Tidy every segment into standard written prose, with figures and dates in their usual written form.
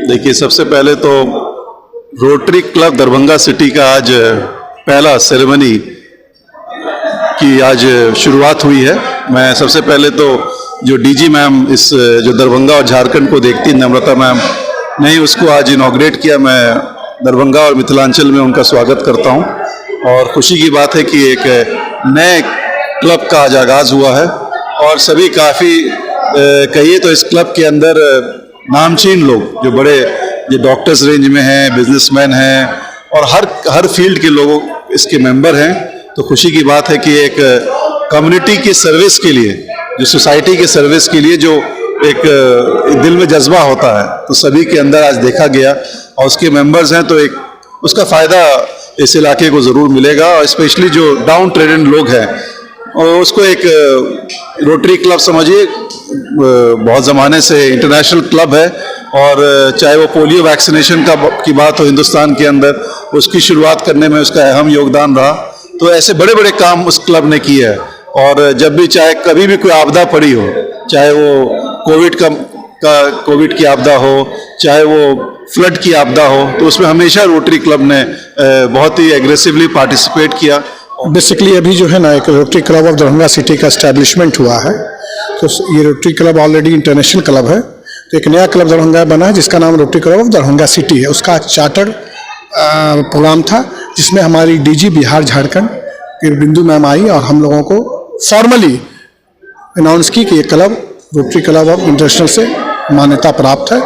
देखिए, सबसे पहले तो रोटरी क्लब दरभंगा सिटी का आज पहला सेरेमनी की आज शुरुआत हुई है। मैं सबसे पहले तो जो डीजी मैम इस जो दरभंगा और झारखंड को देखती नम्रता मैम ने उसको आज इनॉग्रेट किया, मैं दरभंगा और मिथिलांचल में उनका स्वागत करता हूं। और खुशी की बात है कि एक नए क्लब का आज आगाज़ हुआ है और सभी काफ़ी कहिए तो इस क्लब के अंदर नामचीन लोग जो बड़े जो डॉक्टर्स रेंज में हैं, बिजनेसमैन हैं और हर फील्ड के लोग इसके मेंबर हैं। तो खुशी की बात है कि एक कम्युनिटी की सर्विस के लिए, जो सोसाइटी के सर्विस के लिए जो एक दिल में जज्बा होता है, तो सभी के अंदर आज देखा गया और उसके मेंबर्स हैं, तो एक उसका फ़ायदा इस इलाके को ज़रूर मिलेगा। और स्पेशली जो डाउन ट्रेडेड लोग हैं और उसको एक रोटरी क्लब समझिए, बहुत ज़माने से इंटरनेशनल क्लब है और चाहे वो पोलियो वैक्सीनेशन की बात हो हिंदुस्तान के अंदर, उसकी शुरुआत करने में उसका अहम योगदान रहा। तो ऐसे बड़े बड़े काम उस क्लब ने किए हैं और जब भी चाहे कभी भी कोई आपदा पड़ी हो, चाहे वो कोविड की आपदा हो, चाहे वो फ्लड की आपदा हो, तो उसमें हमेशा रोटरी क्लब ने बहुत ही एग्रेसिवली पार्टिसिपेट किया। बेसिकली अभी जो है ना, एक rotary Club of Darbhanga city का एस्टैब्लिशमेंट हुआ है। तो ये rotary club already international club है, तो एक नया क्लब दरभंगा बना है जिसका नाम rotary Club of Darbhanga city है। उसका चार्टर प्रोग्राम था जिसमें हमारी डीजी बिहार झारखंड फिर बिंदु मैम आई और हम लोगों को फॉर्मली अनाउंस की कि ये club rotary Club of international से मान्यता प्राप्त है।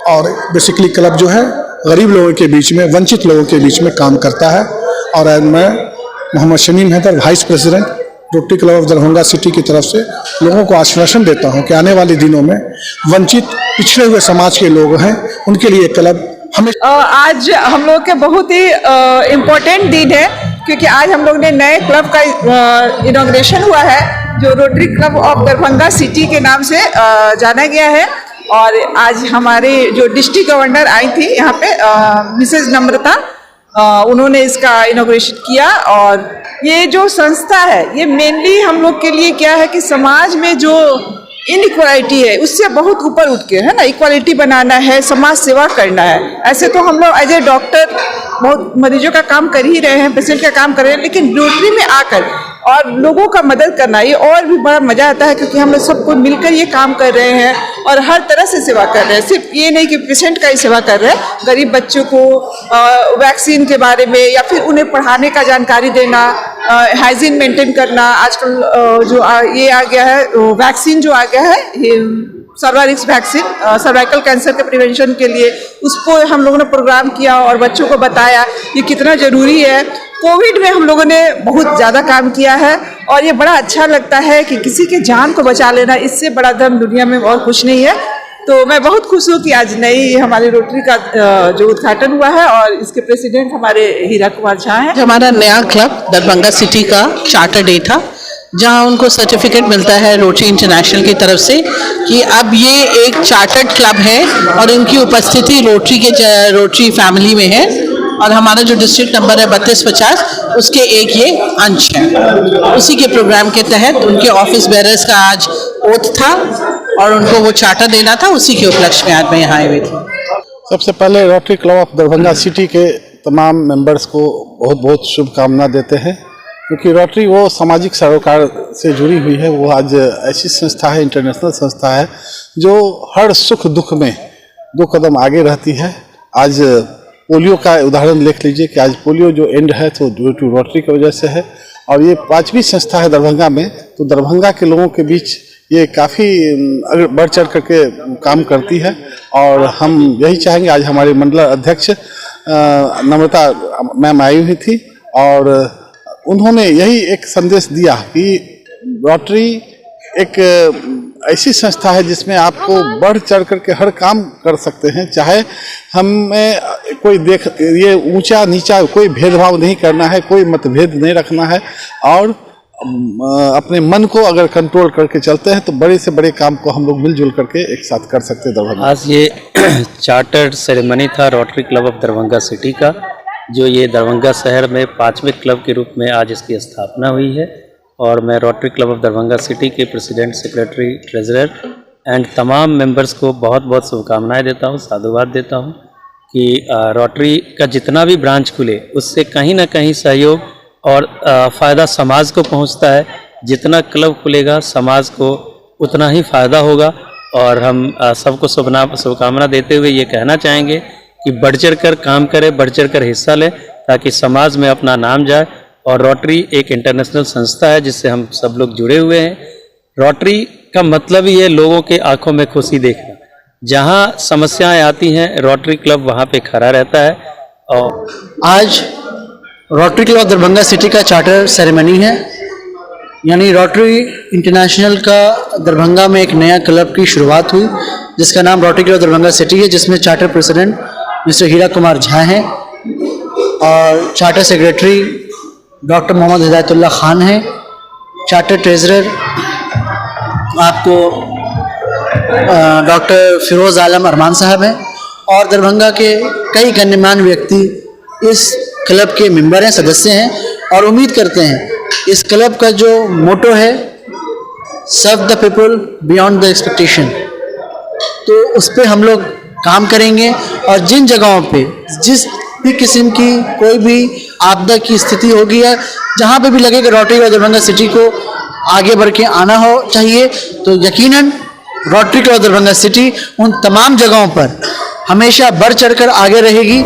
और बेसिकली क्लब जो है गरीब लोगों के बीच में, वंचित लोगों के बीच में काम करता है। और मैं Mohammad Shamim Haider, vice president Rotary Club of Darbhanga city की तरफ से लोगों को आश्वासन देता हूं कि आने वाले दिनों में वंचित पिछड़े हुए समाज के लोग हैं, उनके लिए क्लब हमें आज हम लोग के बहुत ही इम्पोर्टेंट दिन है, क्योंकि आज हम लोग ने नए क्लब का इनॉग्रेशन हुआ है जो rotary Club of Darbhanga city के नाम से जाना गया है। और आज हमारे जो डिस्ट्रिक्ट गवर्नर आई थी यहाँ पे, मिसेज नम्रता, उन्होंने इसका इनॉग्रेशन किया। और ये जो संस्था है ये मेनली हम लोग के लिए क्या है कि समाज में जो इनइक्वालिटी है उससे बहुत ऊपर उठ के, है ना, इक्वालिटी बनाना है, समाज सेवा करना है। ऐसे तो हम लोग एज ए डॉक्टर बहुत मरीजों का काम कर ही रहे हैं, पेशेंट का काम कर रहे हैं, लेकिन रोटरी में आकर और लोगों का मदद करना ये और भी बड़ा मजा आता है, क्योंकि हम लोग सबको मिलकर ये काम कर रहे हैं और हर तरह से सेवा कर रहे हैं। सिर्फ ये नहीं कि पेशेंट का ही सेवा कर रहे हैं, गरीब बच्चों को वैक्सीन के बारे में या फिर उन्हें पढ़ाने का जानकारी देना, हाइजीन मेंटेन करना। आजकल जो ये आ गया है वैक्सीन जो आ गया है, ये सर्वारिक्स वैक्सीन, सर्वाइकल कैंसर के प्रिवेंशन के लिए, उसको हम लोगों ने प्रोग्राम किया और बच्चों को बताया ये कितना ज़रूरी है। कोविड में हम लोगों ने बहुत ज़्यादा काम किया है और ये बड़ा अच्छा लगता है कि किसी के जान को बचा लेना, इससे बड़ा धर्म दुनिया में और कुछ नहीं है। तो मैं बहुत खुश हूँ कि आज नई हमारी रोटरी का जो उद्घाटन हुआ है और इसके प्रेसिडेंट हमारे हीरा कुमार झा हैं। हमारा नया क्लब दरभंगा सिटी का चार्टर डे था, जहां उनको सर्टिफिकेट मिलता है रोटरी इंटरनेशनल की तरफ से कि अब ये एक चार्टर्ड क्लब है और इनकी उपस्थिति रोटरी फैमिली में है। और हमारा जो डिस्ट्रिक्ट नंबर है 3250, उसके एक ये अंश है। उसी के प्रोग्राम के तहत उनके ऑफिस बेरर्स का आज ओथ था और उनको वो चार्टर देना था, उसी के उपलक्ष्य में आज मैं यहाँ आई हुई थी। सबसे पहले rotary Club of Darbhanga city के तमाम मेंबर्स को बहुत बहुत शुभकामना देते हैं, क्योंकि रोटरी वो सामाजिक सरोकार से जुड़ी हुई है। वो आज ऐसी संस्था है, इंटरनेशनल संस्था है, जो हर सुख दुख में 2 कदम आगे रहती है। आज पोलियो का उदाहरण देख लीजिए कि आज पोलियो जो एंड है तो ड्यू टू रोटरी की वजह से है। और ये 5वीं संस्था है दरभंगा में, तो दरभंगा के लोगों के बीच ये काफ़ी बढ़ चढ़ करके काम करती है। और हम यही चाहेंगे, आज हमारे मंडल अध्यक्ष नम्रता मैम आई हुई थी और उन्होंने यही एक संदेश दिया कि रोटरी एक ऐसी संस्था है जिसमें आपको बढ़ चढ़ करके हर काम कर सकते हैं। चाहे हमें कोई ये ऊंचा नीचा कोई भेदभाव नहीं करना है, कोई मतभेद नहीं रखना है और अपने मन को अगर कंट्रोल करके चलते हैं तो बड़े से बड़े काम को हम लोग मिलजुल करके एक साथ कर सकते हैं दरभंगा। आज ये चार्टर्ड सेरेमनी था rotary Club of Darbhanga city का, जो ये दरभंगा शहर में 5वें क्लब के रूप में आज इसकी स्थापना हुई है। और मैं rotary Club of Darbhanga city के प्रेसिडेंट, सेक्रेटरी, ट्रेजरर एंड तमाम मेंबर्स को बहुत बहुत शुभकामनाएं देता हूं, साधुवाद देता हूं कि रोटरी का जितना भी ब्रांच खुले उससे कहीं ना कहीं सहयोग और फ़ायदा समाज को पहुंचता है। जितना क्लब खुलेगा समाज को उतना ही फ़ायदा होगा। और हम सबको शुभकामना देते हुए ये कहना चाहेंगे कि बढ़ चढ़ कर काम करें, बढ़ चढ़ कर हिस्सा लें, ताकि समाज में अपना नाम जाए। और रोटरी एक इंटरनेशनल संस्था है जिससे हम सब लोग जुड़े हुए हैं। रोटरी का मतलब ही है लोगों के आंखों में खुशी देखना। जहाँ समस्याएं आती हैं रोटरी क्लब वहाँ पे खड़ा रहता है। और आज रोटरी क्लब दरभंगा सिटी का चार्टर सेरेमनी है, यानी रोटरी इंटरनेशनल का दरभंगा में एक नया क्लब की शुरुआत हुई जिसका नाम रोटरी क्लब दरभंगा सिटी है, जिसमें charter president mister Hira Kumar Jha हैं और charter secretary doctor Mohammad Hidayatullah Khan हैं। चार्टर ट्रेजरर आपको डॉक्टर फिरोज़ आलम अरमान साहब हैं और दरभंगा के कई गण्यमान्य व्यक्ति इस क्लब के मेंबर हैं, सदस्य हैं। और उम्मीद करते हैं इस क्लब का जो मोटो है serve the people beyond the expectation, तो उस पर हम लोग काम करेंगे। और जिन जगहों पे जिस भी किस्म की कोई भी आपदा की स्थिति होगी या जहाँ पे भी लगेगा रोटरी और दरभंगा सिटी को आगे बढ़ के आना हो चाहिए, तो यकीनन रोटरी क्लब दरभंगा सिटी उन तमाम जगहों पर हमेशा बढ़ चढ़कर आगे रहेगी।